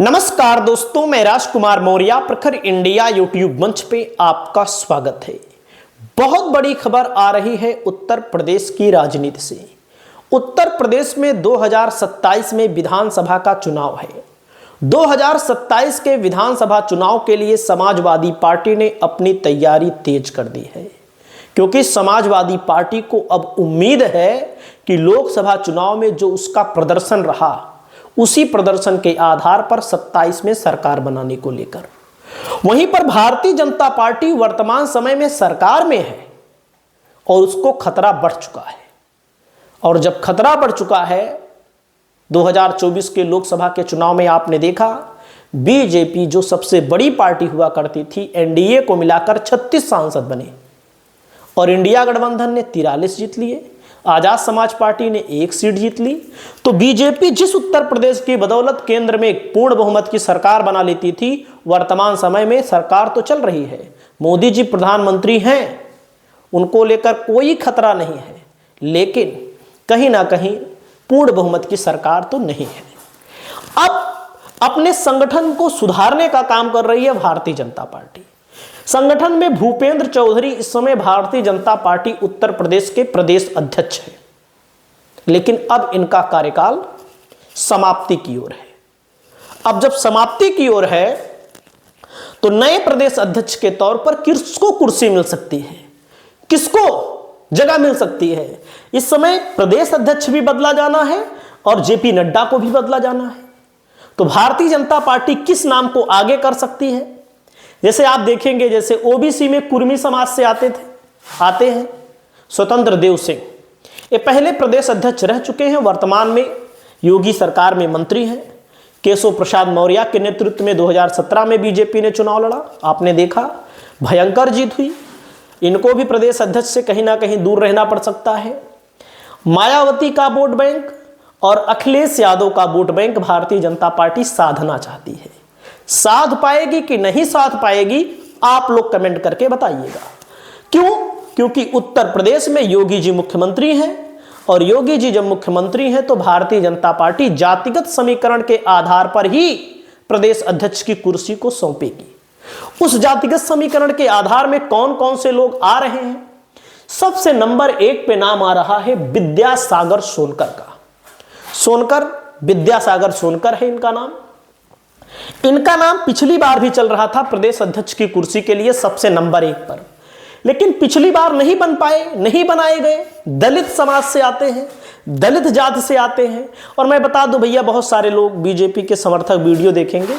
नमस्कार दोस्तों, मैं राजकुमार मौर्य प्रखर इंडिया यूट्यूब मंच पे आपका स्वागत है। बहुत बड़ी खबर आ रही है उत्तर प्रदेश की राजनीति से। उत्तर प्रदेश में 2027 में विधानसभा का चुनाव है। 2027 के विधानसभा चुनाव के लिए समाजवादी पार्टी ने अपनी तैयारी तेज कर दी है, क्योंकि समाजवादी पार्टी को अब उम्मीद है कि लोकसभा चुनाव में जो उसका प्रदर्शन रहा उसी प्रदर्शन के आधार पर 27 में सरकार बनाने को लेकर, वहीं पर भारतीय जनता पार्टी वर्तमान समय में सरकार में है और उसको खतरा बढ़ चुका है। और जब खतरा बढ़ चुका है, 2024 के लोकसभा के चुनाव में आपने देखा बीजेपी जो सबसे बड़ी पार्टी हुआ करती थी, एनडीए को मिलाकर 36 सांसद बने और इंडिया गठबंधन ने 43 जीत लिए, आजाद समाज पार्टी ने 1 सीट जीत ली। तो बीजेपी जिस उत्तर प्रदेश की बदौलत केंद्र में एक पूर्ण बहुमत की सरकार बना लेती थी, वर्तमान समय में सरकार तो चल रही है, मोदी जी प्रधानमंत्री हैं, उनको लेकर कोई खतरा नहीं है, लेकिन कहीं ना कहीं पूर्ण बहुमत की सरकार तो नहीं है। अब अपने संगठन को सुधारने का काम कर रही है भारतीय जनता पार्टी। संगठन में भूपेंद्र चौधरी इस समय भारतीय जनता पार्टी उत्तर प्रदेश के प्रदेश अध्यक्ष हैं, लेकिन अब इनका कार्यकाल समाप्ति की ओर है। अब जब समाप्ति की ओर है तो नए प्रदेश अध्यक्ष के तौर पर किसको कुर्सी मिल सकती है, किसको जगह मिल सकती है। इस समय प्रदेश अध्यक्ष भी बदला जाना है और जेपी नड्डा को भी बदला जाना है। तो भारतीय जनता पार्टी किस नाम को आगे कर सकती है? जैसे आप देखेंगे, जैसे ओबीसी में कुर्मी समाज से आते हैं स्वतंत्र देव सिंह, ये पहले प्रदेश अध्यक्ष रह चुके हैं, वर्तमान में योगी सरकार में मंत्री हैं। केशव प्रसाद मौर्य के नेतृत्व में 2017 में बीजेपी ने चुनाव लड़ा, आपने देखा भयंकर जीत हुई। इनको भी प्रदेश अध्यक्ष से कहीं ना कहीं दूर रहना पड़ सकता है। मायावती का वोट बैंक और अखिलेश यादव का vote bank Bharatiya Janata party साधना चाहती है। साध पाएगी कि नहीं साध पाएगी, आप लोग कमेंट करके बताइएगा। क्यों? क्योंकि उत्तर प्रदेश में योगी जी मुख्यमंत्री हैं और योगी जी जब मुख्यमंत्री हैं तो भारतीय जनता पार्टी जातिगत समीकरण के आधार पर ही प्रदेश अध्यक्ष की कुर्सी को सौंपेगी। उस जातिगत समीकरण के आधार में कौन कौन से लोग आ रहे हैं? सबसे नंबर 1 पे नाम आ रहा है विद्यासागर सोनकर का। विद्यासागर सोनकर है इनका नाम। इनका नाम पिछली बार भी चल रहा था प्रदेश अध्यक्ष की कुर्सी के लिए सबसे नंबर 1 पर, लेकिन पिछली बार नहीं बन पाए, नहीं बनाए गए। दलित समाज से आते हैं, दलित जाति से आते हैं। और मैं बता दूं भैया, बहुत सारे लोग बीजेपी के समर्थक वीडियो देखेंगे,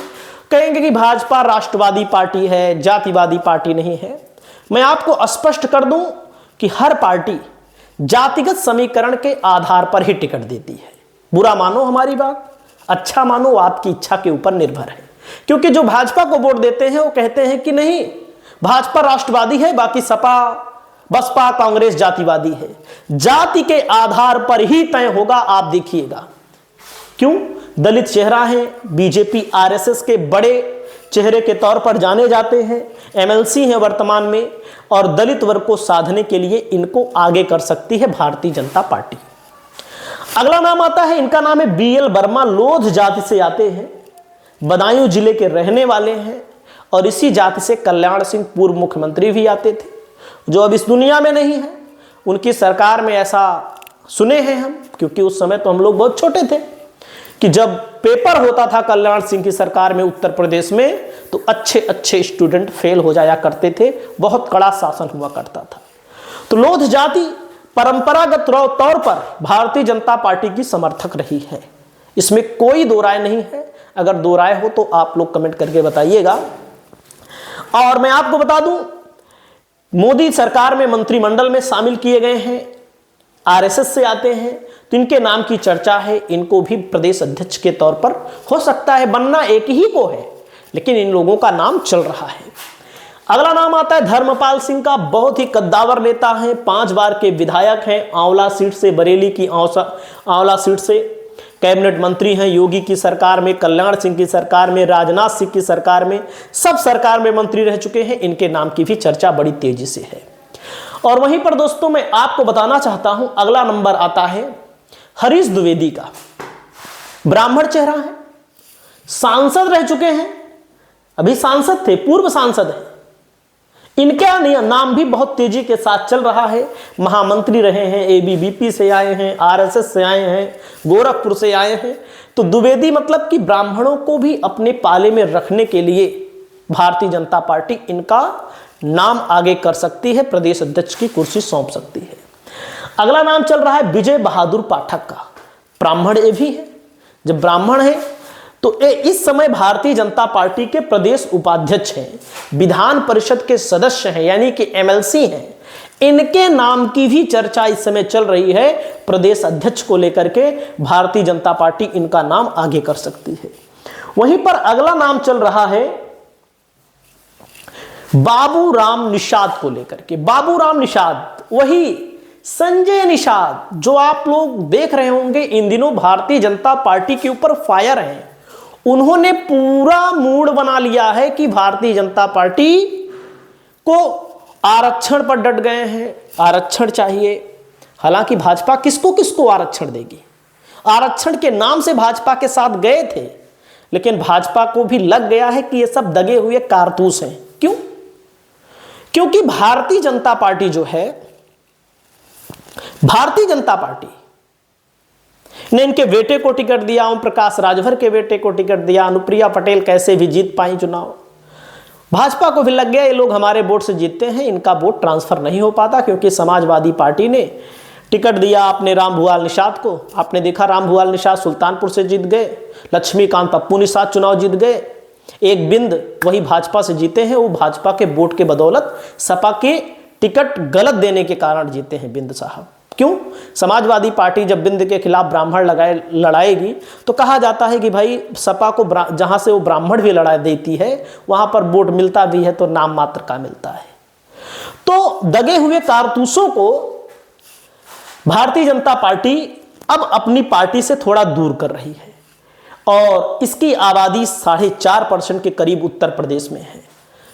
कहेंगे कि भाजपा राष्ट्रवादी पार्टी है, जातिवादी पार्टी नहीं है। मैं आपको स्पष्ट कर दूं कि हर पार्टी जातिगत समीकरण के आधार पर ही टिकट देती है। बुरा मानो हमारी बात, अच्छा मानो आपकी इच्छा के ऊपर निर्भर है। क्योंकि जो भाजपा को वोट देते हैं वो कहते हैं कि नहीं, भाजपा राष्ट्रवादी है, बाकी सपा बसपा कांग्रेस जातिवादी है। जाति के आधार पर ही तय होगा, आप देखिएगा। क्यों? दलित चेहरा है, बीजेपी आरएसएस के बड़े चेहरे के तौर पर जाने जाते हैं, एमएलसी हैं वर्तमान में, और दलित वर्ग को साधने के लिए इनको आगे कर सकती है भारतीय जनता पार्टी। अगला नाम आता है, इनका नाम है बीएल वर्मा। लोध जाति से आते हैं, बदायूं जिले के रहने वाले हैं और इसी जाति से कल्याण सिंह पूर्व मुख्यमंत्री भी आते थे, जो अब इस दुनिया में नहीं है। उनकी सरकार में ऐसा सुने हैं हम, क्योंकि उस समय तो हम लोग बहुत छोटे थे, कि जब पेपर होता था कल्याण सिंह की सरकार में उत्तर प्रदेश में, तो अच्छे स्टूडेंट फेल हो जाया करते थे, बहुत कड़ा शासन हुआ करता था। तो लोध जाति परंपरागत तौर पर भारतीय जनता पार्टी की समर्थक रही है, इसमें कोई दो राय नहीं है। अगर दो राय हो तो आप लोग कमेंट करके बताइएगा। और मैं आपको बता दूं, मोदी सरकार में मंत्रिमंडल में शामिल किए गए हैं, आरएसएस से आते हैं, तो इनके नाम की चर्चा है। इनको भी प्रदेश अध्यक्ष के तौर पर हो सकता है, बनना एक ही को है, लेकिन इन लोगों का नाम चल रहा है। अगला नाम आता है धर्मपाल सिंह का। बहुत ही कद्दावर नेता हैं, 5 बार के विधायक हैं, आंवला सीट से, बरेली की आंवला सीट से कैबिनेट मंत्री हैं योगी की सरकार में, कल्याण सिंह की सरकार में, राजनाथ सिंह की सरकार में, सब सरकार में मंत्री रह चुके हैं। इनके नाम की भी चर्चा बड़ी तेजी से है। और वहीं पर दोस्तों मैं आपको बताना चाहता हूं, अगला नंबर आता है हरीश द्विवेदी का। ब्राह्मण चेहरा है, सांसद रह चुके हैं, अभी सांसद थे, पूर्व सांसद हैं। इनका नाम भी बहुत तेजी के साथ चल रहा है। महामंत्री रहे हैं, एबीवीपी से आए हैं, आरएसएस से आए हैं, गोरखपुर से आए हैं। तो द्विवेदी मतलब कि ब्राह्मणों को भी अपने पाले में रखने के लिए भारतीय जनता पार्टी इनका नाम आगे कर सकती है, प्रदेश अध्यक्ष की कुर्सी सौंप सकती है। अगला नाम चल रहा है विजय बहादुर पाठक का। ब्राह्मण ये भी है। जब ब्राह्मण है तो ये इस समय भारतीय जनता पार्टी के प्रदेश उपाध्यक्ष हैं, विधान परिषद के सदस्य हैं, यानी कि एमएलसी हैं। इनके नाम की भी चर्चा इस समय चल रही है। प्रदेश अध्यक्ष को लेकर के भारतीय जनता पार्टी इनका नाम आगे कर सकती है। वहीं पर अगला नाम चल रहा है बाबूराम निषाद को लेकर के। बाबूराम निषाद, वही संजय निषाद जो आप लोग देख रहे होंगे इन दिनों भारतीय जनता पार्टी के ऊपर फायर हैं। उन्होंने पूरा मूड बना लिया है कि भारतीय जनता पार्टी को आरक्षण पर डट गए हैं, आरक्षण चाहिए। हालांकि भाजपा किसको किसको आरक्षण देगी, आरक्षण के नाम से भाजपा के साथ गए थे, लेकिन भाजपा को भी लग गया है कि ये सब दगे हुए कारतूस हैं। क्यों? क्योंकि भारतीय जनता पार्टी जो है, भारतीय जनता पार्टी ने इनके बेटे को टिकट दिया, ओम प्रकाश राजभर के बेटे को टिकट दिया, अनुप्रिया पटेल कैसे भी जीत पाई चुनाव। भाजपा को भी लग गया ये लोग हमारे वोट से जीतते हैं, इनका वोट ट्रांसफर नहीं हो पाता, क्योंकि समाजवादी पार्टी ने टिकट दिया अपने रामभुआल निषाद को। आपने देखा रामभुआल निषाद सुल्तानपुर से जीत गए, लक्ष्मीकांत पप्पू निषाद चुनाव जीत गए, एक बिंद वही भाजपा से जीते हैं। वो भाजपा के वोट के बदौलत सपा के टिकट गलत देने के कारण जीते हैं बिंद साहब। क्यों? समाजवादी पार्टी जब बिंद के खिलाफ ब्राह्मण लड़ाएगी तो कहा जाता है कि भाई सपा को जहां से वो ब्राह्मण भी लड़ा देती है वहां पर वोट मिलता भी है तो नाम मात्र का मिलता है। तो दगे हुए कारतूसों को भारतीय जनता पार्टी अब अपनी पार्टी से थोड़ा दूर कर रही है, और इसकी आबादी 4.5% के करीब उत्तर प्रदेश में है।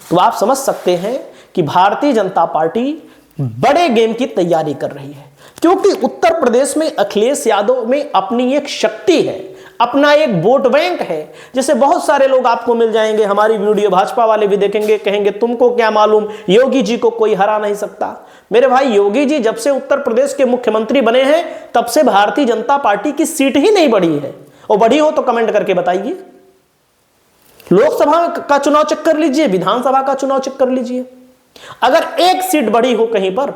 तो आप समझ सकते हैं कि भारतीय जनता पार्टी बड़े गेम की तैयारी कर रही है, क्योंकि उत्तर प्रदेश में अखिलेश यादव में अपनी एक शक्ति है, अपना एक वोट बैंक है। जैसे बहुत सारे लोग आपको मिल जाएंगे, हमारी वीडियो भाजपा वाले भी देखेंगे, कहेंगे तुमको क्या मालूम, योगी जी को कोई हरा नहीं सकता। मेरे भाई, योगी जी जब से उत्तर प्रदेश के मुख्यमंत्री बने हैं तब से भारतीय जनता पार्टी की सीट ही नहीं बढ़ी है, और बढ़ी हो तो कमेंट करके बताइए। लोकसभा का चुनाव चेक कर लीजिए, विधानसभा का चुनाव चेक कर लीजिए, अगर एक सीट बढ़ी हो कहीं पर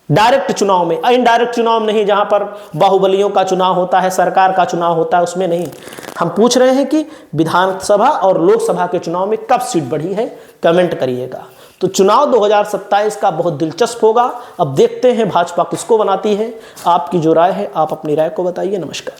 डायरेक्ट चुनाव में, इनडायरेक्ट चुनाव नहीं जहां पर बाहुबलियों का चुनाव होता है, सरकार का चुनाव होता है, उसमें नहीं। हम पूछ रहे हैं कि विधानसभा और लोकसभा के चुनाव में कब सीट बढ़ी है, कमेंट करिएगा। तो चुनाव 2027 का बहुत दिलचस्प होगा। अब देखते हैं भाजपा किसको बनाती है। आपकी जो राय है आप अपनी राय को बताइए। नमस्कार।